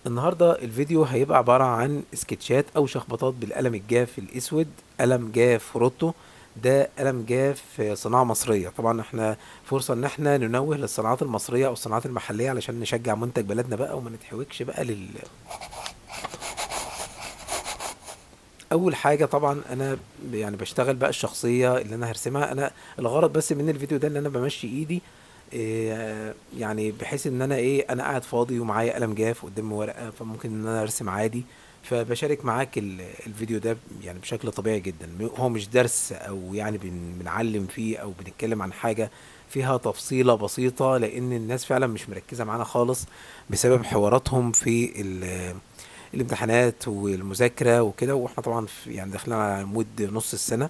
النهاردة الفيديو هيبقى عبارة عن سكتشات أو شخبطات بالقلم الجاف الأسود، قلم جاف روتو. ده قلم جاف صناعة مصرية. طبعا احنا فرصة ان احنا ننوه للصناعات المصرية أو الصناعات المحلية علشان نشجع منتج بلدنا بقى وما نتحوكش بقى أول حاجة طبعا أنا يعني بشتغل بقى الشخصية اللي أنا هرسمها. أنا الغرض بس من الفيديو ده ان أنا بمشي إيدي، يعني بحيث ان انا انا قاعد فاضي ومعايا قلم جاف قدامي ورقة، فممكن ان انا ارسم عادي. فبشارك معاك الفيديو ده يعني بشكل طبيعي جدا. هو مش درس او يعني بنعلم فيه او بنتكلم عن حاجة فيها تفصيلة بسيطة، لان الناس فعلا مش مركزة معانا خالص بسبب حواراتهم في الامتحانات والمذاكرة وكده. واحنا طبعا يعني داخلين على مود نص السنة.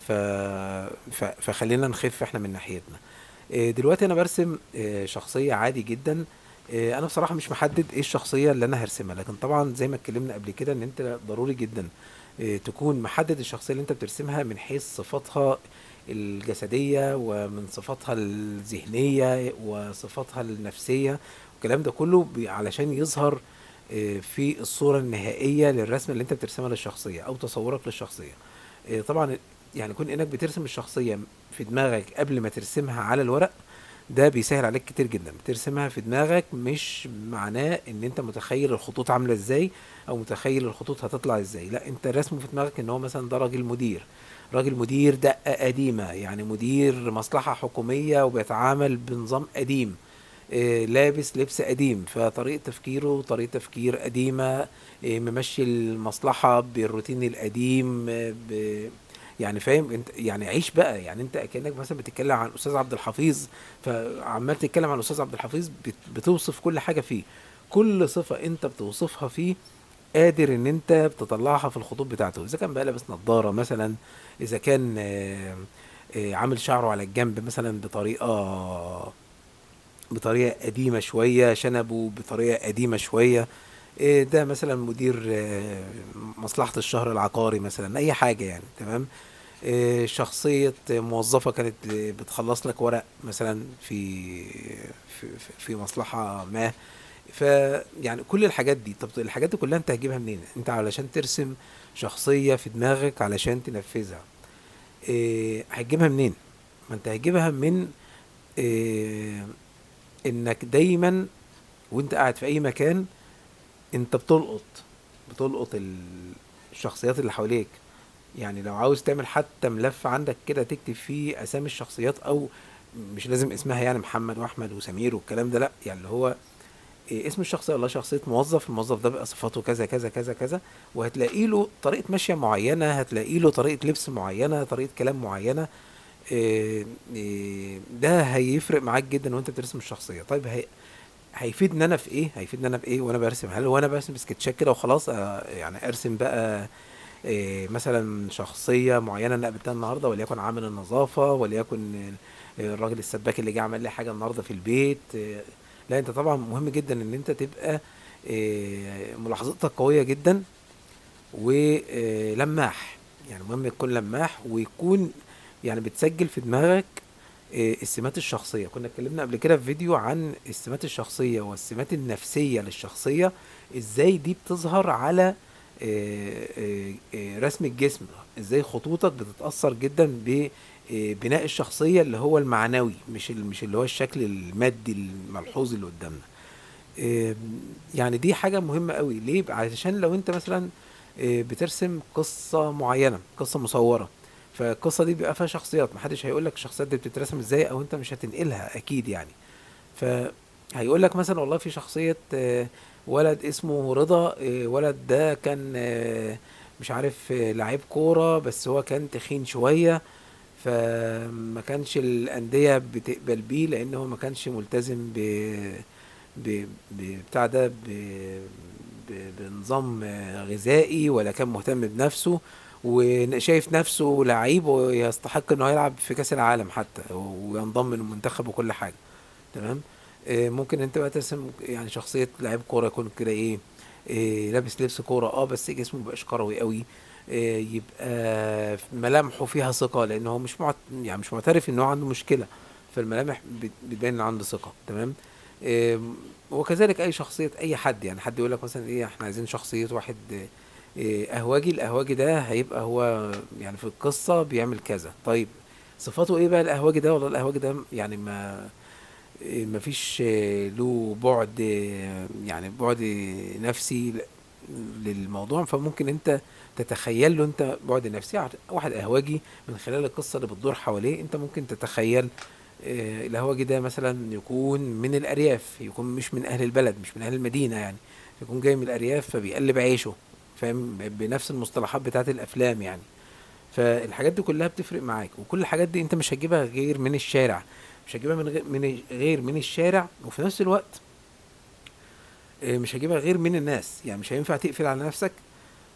ف... فخلينا نخف احنا من ناحيتنا. دلوقتي انا برسم شخصية عادي جدا. انا بصراحة مش محدد ايه الشخصية اللي انا هرسمها، لكن طبعا زي ما اتكلمنا قبل كده ان انت ضروري جدا تكون محدد الشخصية اللي انت بترسمها من حيث صفاتها الجسدية ومن صفاتها الذهنية وصفاتها النفسية. والكلام ده كله علشان يظهر في الصورة النهائية للرسمة اللي انت بترسمها للشخصية او تصورك للشخصية. طبعا يعني كون انك بترسم الشخصية في دماغك قبل ما ترسمها على الورق، ده بيسهل عليك كتير جدا. بترسمها في دماغك مش معناه ان انت متخيل الخطوط عاملة ازاي او متخيل الخطوط هتطلع ازاي. لا، انت رسمه في دماغك ان هو مثلا ده راجل مدير، راجل مدير دقة قديمة، يعني مدير مصلحة حكومية وبيتعامل بنظام قديم. لابس لبس قديم، فطريقة تفكيره طريقة تفكير قديمة. ممشي المصلحة بالروتين القديم. يعني فاهم انت؟ يعني عيش بقى، يعني انت كأنك مثلا بتتكلم عن استاذ عبد الحفيظ، فعمال تتكلم عن استاذ عبد الحفيظ، بتوصف كل حاجة فيه. كل صفة انت بتوصفها فيه قادر ان انت بتطلعها في الخطوط بتاعته. اذا كان بقى لابس نظارة مثلا، اذا كان عامل شعره على الجنب مثلا بطريقة قديمة شوية، شنبه بطريقة قديمة شوية. ده مثلا مدير مصلحة الشهر العقاري مثلا، أي حاجة يعني. تمام. شخصية موظفة كانت بتخلص لك ورق مثلا في مصلحة ما. فيعني كل الحاجات دي، طب الحاجات دي كلها انت هتجيبها منين؟ انت علشان ترسم شخصية في دماغك علشان تنفذها، هتجيبها منين؟ ما انت هتجيبها من إيه انك دايما وانت قاعد في اي مكان انت بتلقط الشخصيات اللي حواليك. يعني لو عاوز تعمل حتى ملف عندك كده تكتب فيه اسامي الشخصيات، او مش لازم اسمها يعني محمد واحمد وسمير والكلام ده، لا، يعني اللي هو إيه اسم الشخصيه؟ والله شخصيه موظف، الموظف ده بقى صفاته كذا كذا كذا كذا. وهتلاقي له طريقه مشيه معينه، هتلاقي له طريقه لبس معينه، طريقه كلام معينه. ده هيفرق معاك جدا وانت بترسم الشخصيه. طيب هيفيدني انا في ايه؟ هيفيدني انا بايه وانا برسم؟ هل وانا برسم سكتشات كده وخلاص يعني ارسم بقى مثلا شخصيه معينه انا قابلتها النهارده، وليكن عامل النظافه، وليكن الراجل السباك اللي جه عمل لي حاجه النهارده في البيت. لا، انت طبعا مهم جدا ان انت تبقى ملاحظتك قويه جدا ولماح. يعني مهم تكون لماح ويكون يعني بتسجل في دماغك السمات الشخصية. كنا اتكلمنا قبل كده في فيديو عن السمات الشخصية والسمات النفسية للشخصية، ازاي دي بتظهر على رسم الجسم. ازاي خطوطك بتتأثر جدا ببناء الشخصية اللي هو المعنوي، مش اللي هو الشكل المادي الملحوظ اللي قدامنا. آه، يعني دي حاجة مهمة قوي. ليه؟ علشان لو انت مثلا بترسم قصة معينة، قصة مصورة، فالقصة دي بيبقى فيها شخصيات، محدش هيقولك الشخصيات دي بتترسم ازاي، او انت مش هتنقلها اكيد يعني. فهيقولك مثلا والله في شخصية ولد اسمه رضا. ولد ده كان مش عارف لعيب كورة، بس هو كان تخين شوية، فما كانش الأندية بتقبل بيه لأنه هو ما كانش ملتزم بتاع ده بنظام غذائي، ولا كان مهتم بنفسه، وشايف نفسه لعيب ويستحق انه يلعب في كأس العالم حتى وينضم للمنتخب وكل حاجة. تمام. ممكن انت بقى ترسم يعني شخصية لعيب كورة يكون كده لابس لبس كورة، بس جسمه مبقاش كروي قوي. يبقى ملامحه فيها ثقة، لان هو مش يعني مش معترف ان هو عنده مشكلة، فالملامح بتبين ان عنده ثقة. تمام. آم، وكذلك اي شخصية اي حد، يعني حد يقول لك مثلا ايه احنا عايزين شخصية واحد قهوجي، القهوجي ده هيبقى هو يعني في القصة بيعمل كذا. طيب صفاته ايه بقى القهوجي ده؟ والله القهوجي ده يعني ما فيش له بعد يعني بعد نفسي للموضوع، فممكن انت تتخيل له انت بعد نفسي. واحد قهوجي من خلال القصة اللي بتدور حواليه انت ممكن تتخيل القهوجي ده مثلا يكون من الأرياف، يكون مش من أهل البلد، مش من أهل المدينة يعني، يكون جاي من الأرياف فبيقلب عيشه، فاهم؟ بنفس المصطلحات بتاعت الأفلام يعني. فالحاجات دي كلها بتفرق معاك، وكل الحاجات دي انت مش هتجيبها غير من الشارع، مش هتجيبها من غير من الشارع. وفي نفس الوقت مش هجيبها غير من الناس، يعني مش هينفع تقفل على نفسك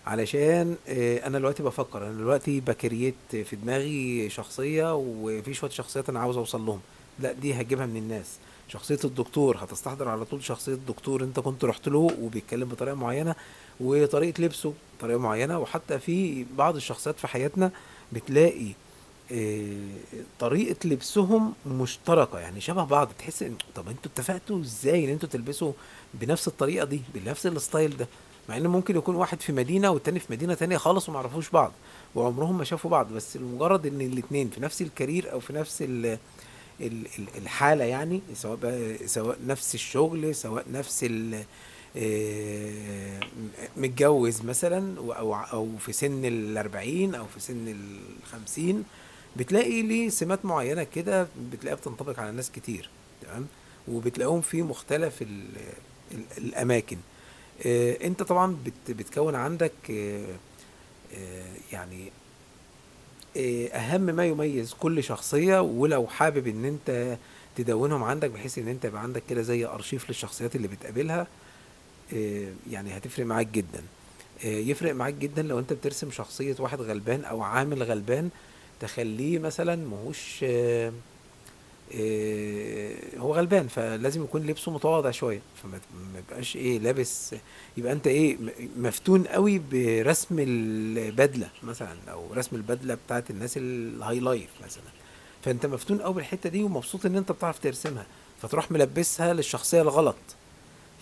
علشان انا دلوقتي بفكر، انا دلوقتي بكريت في دماغي شخصية وفي شوية شخصيات انا عاوز اوصل لهم. لا، دي هتجيبها من الناس. شخصية الدكتور هتستحضر على طول شخصية دكتور انت كنت رحت له وبيتكلم بطريقة معينة، وطريقة لبسه بطريقة معينة. وحتى في بعض الشخصيات في حياتنا بتلاقي آه، طريقة لبسهم مشتركة، يعني شبه بعض، تحس ان طب انتوا اتفقتوا ازاي ان انتوا تلبسوا بنفس الطريقة دي بنفس الستايل ده؟ مع ان ممكن يكون واحد في مدينة والتاني في مدينة تانية خالص وما يعرفوش بعض وعمرهم ما شافوا بعض، بس لمجرد ان الاتنين في نفس الكارير او في نفس الحالة، يعني سواء بقى سواء نفس الشغل، سواء نفس متجوز مثلا او في سن الاربعين او في سن الخمسين، بتلاقي ليه سمات معينة كده بتلاقيها بتنطبق على ناس كتير. تمام. وبتلاقيهم في مختلف الاماكن. انت طبعا بتكون عندك يعني اهم ما يميز كل شخصية، ولو حابب ان انت تدونهم عندك بحيث ان انت يبقى عندك كده زي ارشيف للشخصيات اللي بتقابلها، يعني هتفرق معاك جدا. يفرق معاك جدا لو انت بترسم شخصية واحد غلبان او عامل غلبان، تخليه مثلا مهوش هو غلبان فلازم يكون لبسه متواضع شويه، فما يبقاش ايه لابس، يبقى انت ايه مفتون قوي برسم البدله مثلا، او رسم البدله بتاعت الناس الهاي لايف مثلا، فانت مفتون قوي بالحته دي ومبسوط ان انت بتعرف ترسمها، فتروح ملبسها للشخصيه الغلط،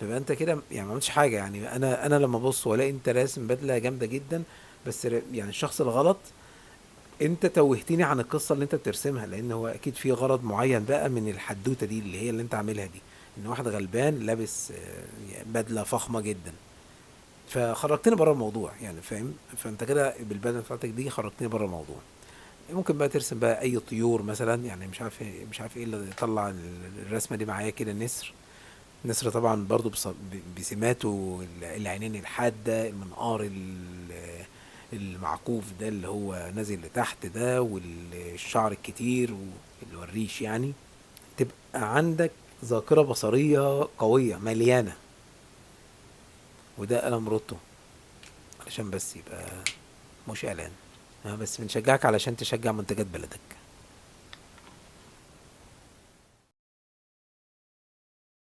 فيبقى انت كده يعني ما عملتش حاجه. يعني انا لما ابص والاقي انت راسم بدله جامده جدا بس يعني الشخص الغلط، انت توهتني عن القصه اللي انت بترسمها، لان هو اكيد في غرض معين بقى من الحدوته دي اللي هي اللي انت عاملها دي، ان واحد غلبان لابس بدله فخمه جدا، فخرجتني بره الموضوع يعني، فاهم؟ فانت كده بالبدله بتاعتك دي خرجتني بره الموضوع. ممكن بقى ترسم بقى اي طيور مثلا، يعني مش عارف ايه اللي يطلع الرسمه دي معايا كده، النسر. النسر طبعا برضو بسماته، العينين الحادة، المنقار المعكوف ده اللي هو نازل لتحت ده، والشعر الكتير والريش يعني، تبقى عندك ذاكرة بصرية قوية مليانة. وده قلم روتو علشان بس يبقى مش اعلان، بس بنشجعك علشان تشجع منتجات بلدك.